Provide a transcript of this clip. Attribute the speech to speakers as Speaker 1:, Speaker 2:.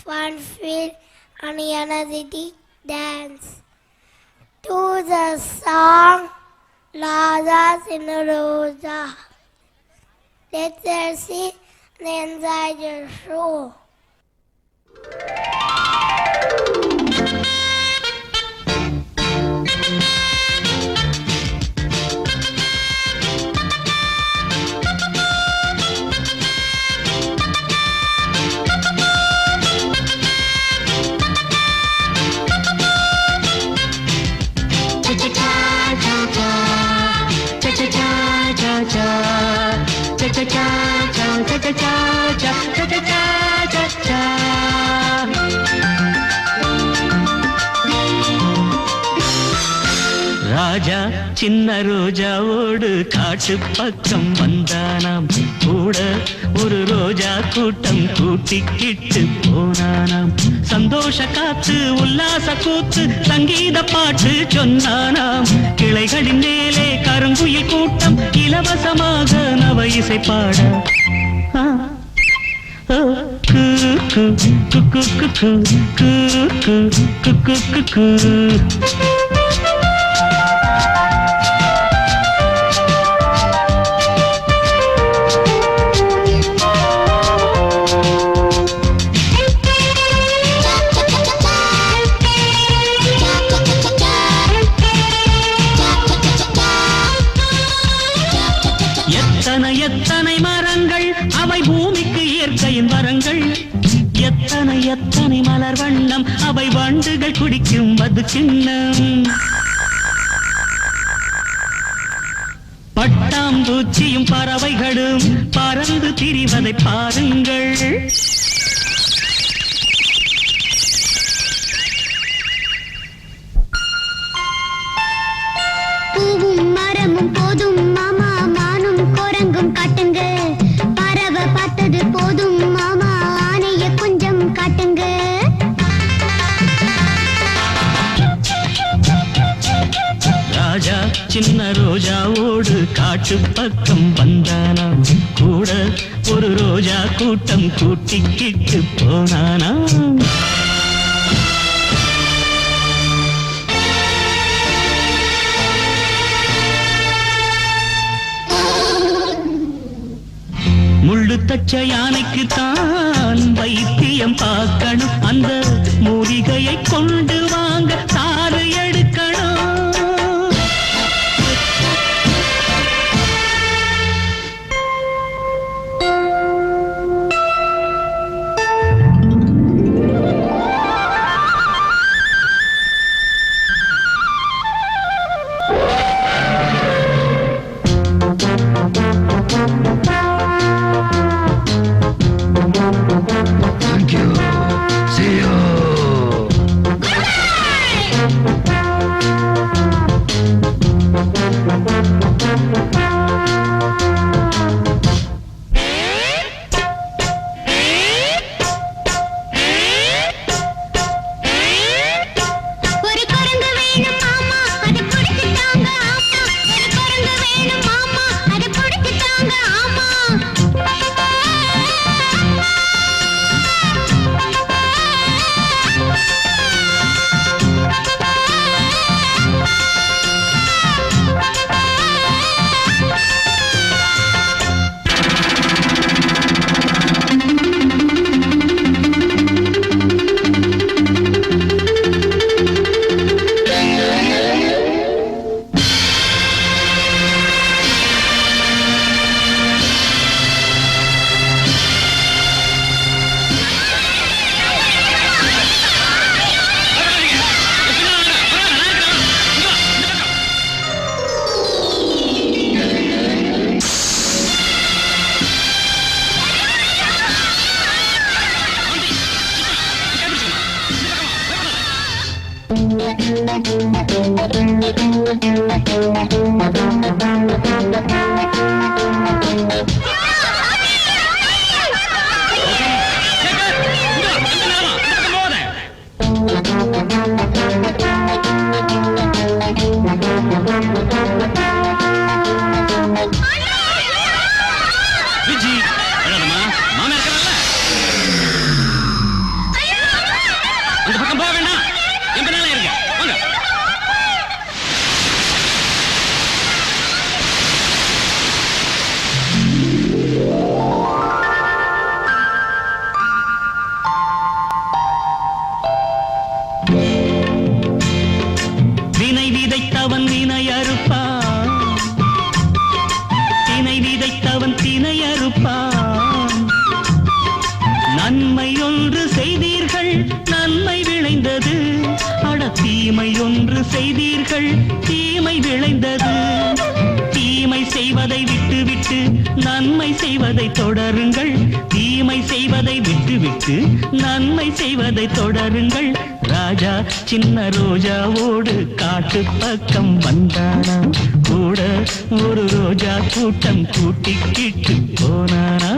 Speaker 1: fun filled and energetic dance to the song Raja Sinaroja. Let's see and enjoy the show.
Speaker 2: ராஜா சின்ன ரோஜாவோடு காட்டு பக்கம் வந்தானாம். கூட ஒரு ரோஜா கூட்டம் கூட்டிக்கிட்டு போனானாம். சந்தோஷ காத்து உல்லாச கூத்து சங்கீத பாட்டு சொன்னானாம். கிளைகளின் மேலே கருங்குயில் கூட்டம் இலவசமாக நவ இசை பாட எத்தனை மரங்கள் அவை பூமிக்கு இயற்கையின் வரங்கள். எத்தனை மலர் வண்ணம் அவை வண்டுகள் குடிக்கும் மது கிண்ணம். பட்டாம்பூச்சியும் பறவைகளும் பறந்து திரிவதை பாருங்கள்.
Speaker 3: பூவும் மரமும் போதும் மாமா, மானும் குரங்கும் காட்டுங்க. பறவை பார்த்தது போதும் மாமா, ஆனைய கொஞ்சம் காட்டுங்க.
Speaker 2: ராஜா சின்ன ரோஜாவோடு காட்டு பக்கம் வந்தானாம். கூட ஒரு ரோஜா கூட்டம் கூட்டிக்கிட்டு போனானாம். முள்ளு தச்ச யானைக்கு தான் வைத்தியம் பார்க்கணும். அந்த மூலிகையை கொண்டு வாங்க சாறு எடுக்கணும். அவன் தினை அறுப்பான். நன்மை ஒன்று செய்தீர்கள் நன்மை விளைந்தது, அட தீமை ஒன்று செய்தீர்கள் தீமை விளைந்தது. தீமை செய்வதை விட்டுவிட்டு நன்மை செய்வதை தொடருங்கள், தீமை செய்வதை விட்டுவிட்டு நன்மை செய்வதை தொடருங்கள். ராஜா சின்ன ரோஜாவோடு காட்டு பக்கம் வந்தானா, கூட ஒரு ரோஜா கூட்டம் கூட்டிக்கிட்டு போனானா.